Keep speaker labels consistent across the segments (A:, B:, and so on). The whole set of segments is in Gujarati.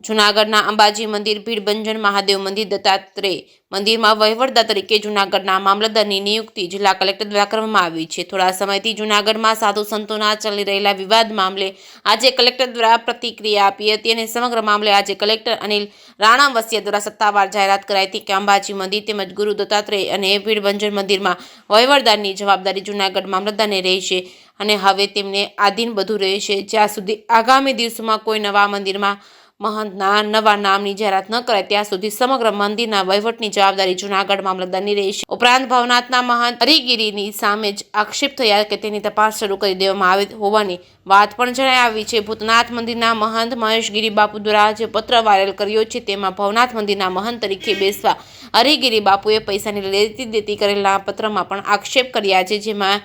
A: જૂનાગઢના અંબાજી મંદિર, ભીડભંજન મહાદેવ મંદિર, દત્તાત્રેય મંદિરમાં વહીવટદાર તરીકે જૂનાગઢના મામલતદારની નિયુક્તિ જિલ્લા કલેક્ટર દ્વારા કરવામાં આવી છે. થોડા સમયથી જૂનાગઢમાં સાધુ સંતોના ચાલી રહેલા વિવાદ મામલે આજે કલેક્ટર દ્વારા પ્રતિક્રિયા આપી હતી અને સમગ્ર મામલે આજે કલેક્ટર અનિલ રાણાવસિયા દ્વારા સત્તાવાર જાહેરાત કરાઈ હતી કે અંબાજી મંદિર તેમજ ગુરુ દત્તાત્રેય અને ભીડભંજન મંદિરમાં વહીવટદારની જવાબદારી જૂનાગઢ મામલતદારને રહેશે અને હવે તેમને આધીન બધું રહેશે જ્યાં સુધી આગામી દિવસોમાં કોઈ નવા મંદિરમાં મહંતના નવા નામની જાહેરાત ન કરાય ત્યાં સુધી સમગ્ર મંદિરના વહીવટની જવાબદારી જૂનાગઢ મામલતદારની રહેશે. ઉપરાંત ભવનાથના મહંત હરિગીરીની સામે જ આક્ષેપ થયા કે તેની તપાસ શરૂ કરી દેવામાં આવી હોવાની વાત પણ જણાઈ આવી છે. ભૂતનાથ મંદિરના મહંત મહેશગીરી બાપુ દ્વારા જે પત્ર વાયરલ કર્યો છે તેમાં ભવનાથ મંદિરના મહંત તરીકે બેસવા હરિગીરી બાપુએ પૈસાની લેતી દેતી કરેલા પત્રમાં પણ આક્ષેપ કર્યા છે, જેમાં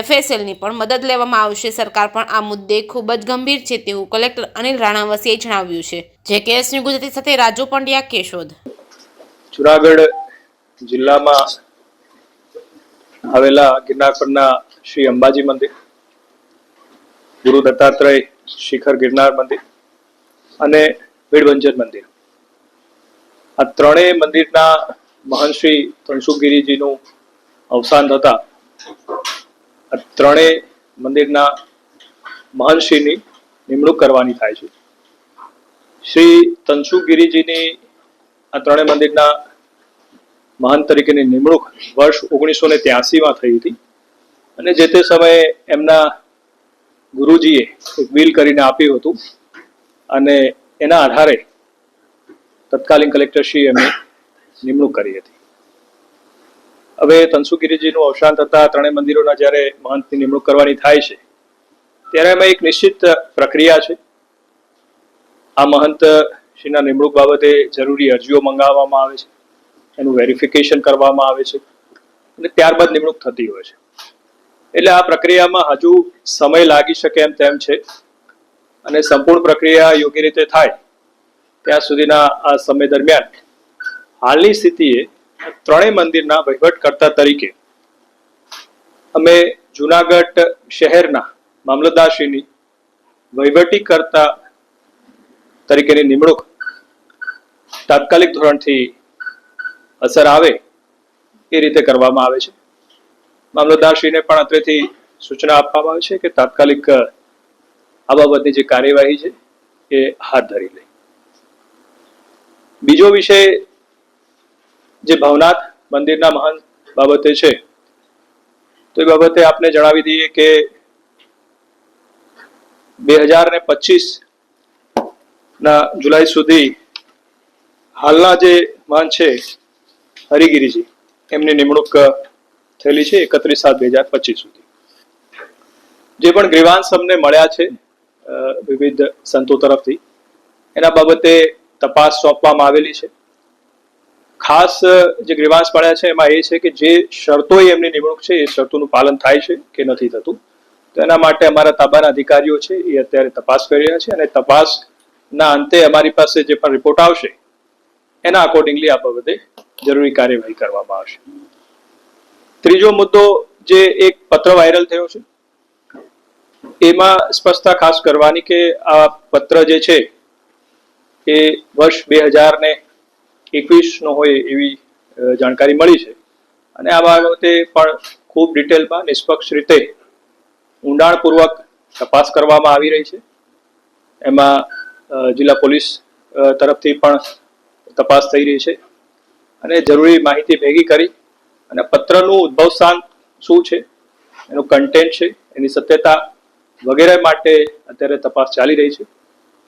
A: FSLની પણ મદદ લેવામાં આવશે. સરકાર પણ આ મુદ્દે ખૂબ જ ગંભીર છે તેવું કલેક્ટર અનિલ રાણાવસિયાએ જણાવ્યું છે. JKS ન્યૂઝ ગુજરાતી સાથે રાજુ પંડ્યા, કેશોદ.
B: જુનાગઢ જિલ્લામાં આવેલા ગિરનાર પરના શ્રી અંબાજી મંદિર, ગુરુ દત્તાત્રેય શિખર ગિરનાર મંદિર અને ભીડભંજન મંદિર, આ ત્રણેય મંદિરના મહંત શ્રી તનસુખગીરીજીનું અવસાન થતા ત્રણેય મંદિરના મહંતશ્રીની નિમણૂક કરવાની થાય છે. શ્રી તનસુખગીરીજીની આ ત્રણેય મંદિરના મહંત તરીકેની નિમણૂક વર્ષ 1983માં થઈ હતી અને જે તે સમયે એમના ગુરુજીએ એક વિલ કરીને આપ્યું હતું અને એના આધારે તત્કાલીન કલેક્ટરશ્રીએ એમની નિમણૂક કરી હતી. હવે તનસુખગીરીજીનું અવસાન થતા ત્રણેય મંદિરોના જ્યારે મહંતની નિમણૂક કરવાની થાય છે ત્યારે એમાં એક નિશ્ચિત પ્રક્રિયા છે. આ મહંત શ્રીના નિમણૂક બાબતે જરૂરી અરજીઓ મંગાવવામાં આવે છે, એનું વેરિફિકેશન કરવામાં આવે છે અને ત્યારબાદ નિમણૂક થતી હોય છે. એટલે આ પ્રક્રિયામાં હજુ સમય લાગી શકે એમ તેમ છે અને સંપૂર્ણ પ્રક્રિયા યોગ્ય રીતે થાય ત્યાં સુધીના આ સમય દરમિયાન હાલની સ્થિતિએ ત્રણેય મંદિરના વહીવટકર્તા તરીકે અમે જૂનાગઢ શહેરના મામલતદારશ્રીની વહીવટીકર્તા તરીકેની નિમણૂક તાત્કાલિક ધોરણથી અસર આવે એ રીતે કરવામાં આવે છે. મામલતદારશ્રીને પણ અત્રેથી સૂચના આપવામાં આવે છે કે તાત્કાલિક આ બાબતની જે કાર્યવાહી છે એ હાથ ધરી લે. બીજો વિષય જે ભવનાથ મંદિરના મહંત બાબતે છે તો એ બાબતે આપને જણાવી દઈએ કે 2025 ના જુલાઈ સુધી હાલના જે મહંત છે હરિગીરીજી એમની નિમણૂક થયેલી છે 31/7/2025 સુધી. જે પણ ગ્રીવાંશ અમને મળ્યા છે વિવિધ સંતો તરફથી એના બાબતે તપાસ સોંપવામાં આવેલી છે. ખાસ જે ગ્રીવાંશ મળ્યા છે એમાં એ છે કે જે શરતોએ એમની નિમણૂક છે એ શરતોનું પાલન થાય છે કે નથી થતું, તો એના માટે અમારા તાબાના અધિકારીઓ છે એ અત્યારે તપાસ કરી રહ્યા છે અને તપાસના અંતે અમારી પાસે જે પણ રિપોર્ટ આવશે એના અકોર્ડિંગલી આ બાબતે જરૂરી કાર્યવાહી કરવામાં આવશે. ત્રીજો મુદ્દો જે એક પત્ર વાયરલ થયો છે એમાં સ્પષ્ટતા ખાસ કરવાની કે આ પત્ર જે છે એ વર્ષ 2021નો હોય એવી જાણકારી મળી છે અને આ બાબતે પણ ખૂબ ડિટેલમાં નિષ્પક્ષ રીતે ઊંડાણપૂર્વક તપાસ કરવામાં આવી રહી છે. એમાં જિલ્લા પોલીસ તરફથી પણ તપાસ થઈ રહી છે અને જરૂરી માહિતી ભેગી કરી અને પત્રનું ઉદ્ભવ સ્થાન શું છે, એનું કન્ટેન્ટ છે, એની સત્યતા વગેરે માટે અત્યારે તપાસ ચાલી રહી છે.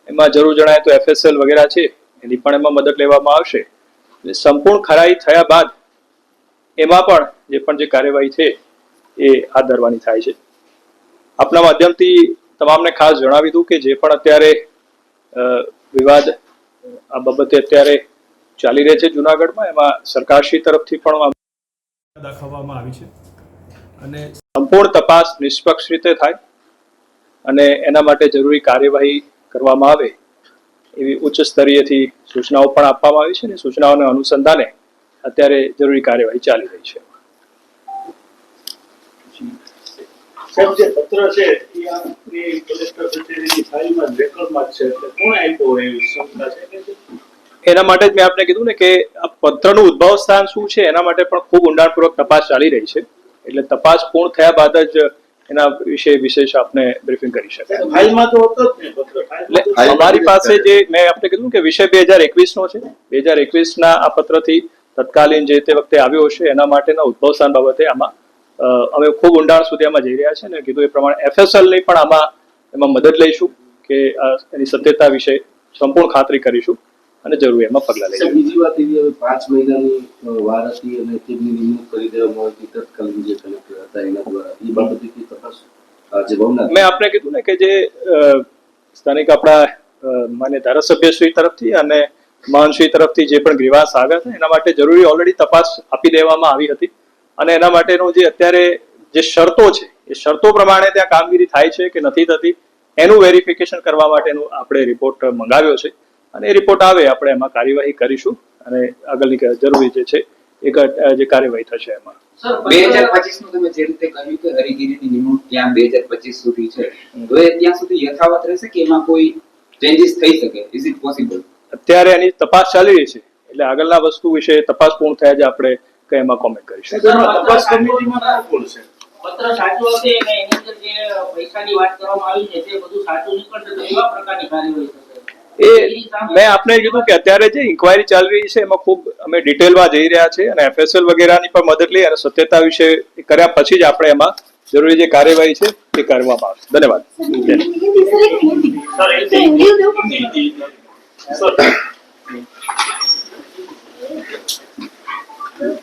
B: એમાં જરૂર જણાય તો FSL વગેરે છે એની પણ એમાં મદદ લેવામાં આવશે. સંપૂર્ણ ખરાઈ થયા બાદ એમાં પણ જે કાર્યવાહી છે એ હાથ ધરવાની થાય છે. આપના માધ્યમથી તમામને ખાસ જણાવી દઉં કે જે પણ અત્યારે વિવાદ આ બાબતે અત્યારે ચાલી રહે છે જુનાગઢમાં, એમાં સરકારશ્રી તરફથી પણ દાખવવામાં આવી છે અને સંપૂર્ણ તપાસ નિષ્પક્ષ રીતે થાય અને એના માટે જરૂરી કાર્યવાહી કરવામાં આવે એવી ઉચ્ચ સ્તરીયથી સૂચનાઓ પણ આપવામાં આવી છે અને સૂચનાઓના અનુસંધાને અત્યારે જરૂરી કાર્યવાહી ચાલી રહી છે.
C: સાહેબ જે પત્ર છે એ આપની કલેક્ટર કચેરીની ફાઇલમાં રેકોર્ડમાં જ છે એટલે કોણે આપ્યો હોય એવી શંકા છે કે
B: એના માટે જ મેં આપને કીધું ને કે આ પત્રનું ઉદ્ભવ સ્થાન શું છે એના માટે પણ ખૂબ ઊંડાણપૂર્વક તપાસ ચાલી રહી છે. એટલે તપાસ પૂર્ણ થયા બાદ જ એના વિશે વિશેષ આપને બ્રીફિંગ કરી શકાય.
C: ફાઇલમાં તો હતો જ નહીં પત્ર. ફાઇલમાં તો
B: એટલે અમારી પાસે જે મેં આપને કીધું કે વિષય 2021 નો છે. 2021 ના આ પત્રથી તત્કાલીન જે તે વખતે આવ્યો હશે એના માટેના ઉદ્ભવ સ્થાન બાબતે આમાં અમે ખૂબ ઊંડાણ સુધી આમાં જઈ રહ્યા છે ને કીધું એ પ્રમાણે FSL ની પણ એમાં મદદ લઈશું કે એની સત્યતા વિશે સંપૂર્ણ ખાતરી કરીશું અને જરૂર એમાં પગલાં લઈશું.
D: બીજી વાત એવી હવે 5 મહિનાની વાર હતી અને તેમની નિમણૂક કરી દેવામાં આવી તત્કાલીન જે કલેક્ટર હતા એના દ્વારા એ બાબતે કઈ તપાસ આજે ભવનાથ
B: મેં આપને કીધું ને કે જે સ્થાનિક આપણા માન્ય ધારાસભ્યશ્રી તરફથી અને મહાનશ્રી તરફથી જે પણ ગ્રીવાંશ આવ્યા હતા એના માટે જરૂરી ઓલરેડી તપાસ આપી દેવામાં આવી હતી અને એના માટેનું જે અત્યારે જે શરતો છે એ શરતો પ્રમાણે ત્યાં કામગીરી થાય છે કે નથી થતી એનું વેરિફિકેશન કરવા માટેનું આપણે રિપોર્ટ મંગાવ્યો છે અને એ રિપોર્ટ આવે આપણે એમાં કાર્યવાહી કરીશું અને આગળની જરૂરી જે છે એ જે કાર્યવાહી થશે એમાં.
E: 2025 નું તમે જે રીતે કહ્યું કે હરિગીરીની નિમણૂક ત્યાં 2025 સુધી છે તો એ ત્યાં સુધી યથાવત રહેશે કે એમાં કોઈ ચેન્જીસ થઈ શકે? Is it possible?
B: અત્યારે એની તપાસ ચાલી રહી છે એટલે આગળના વસ્તુ વિશે તપાસ પૂર્ણ થયા જ આપણે કઈ એમાં કોમેન્ટ કરીશું.
C: તપાસ કમિટીમાં કોણ બોલશે?
F: પત્ર સાચું હશે અને એની અંદર જે પૈસાની વાત કરવામાં આવી છે તે બધું સાચું નીકળશે તો એવા પ્રકારની કાર્યવાહી થશે.
B: એ મેં આપને કીધું કે અત્યારે જે ઇન્કવાયરી ચાલી રહી છે એમાં ખૂબ અમે ડિટેલમાં જઈ રહ્યા છે અને FSL વગેરેની પણ મદદ લઈ અને સત્યતા વિશે કર્યા પછી જ આપણે એમાં જરૂરી જે કાર્યવાહી છે એ કરવામાં આવશે. ધન્યવાદ.
C: સર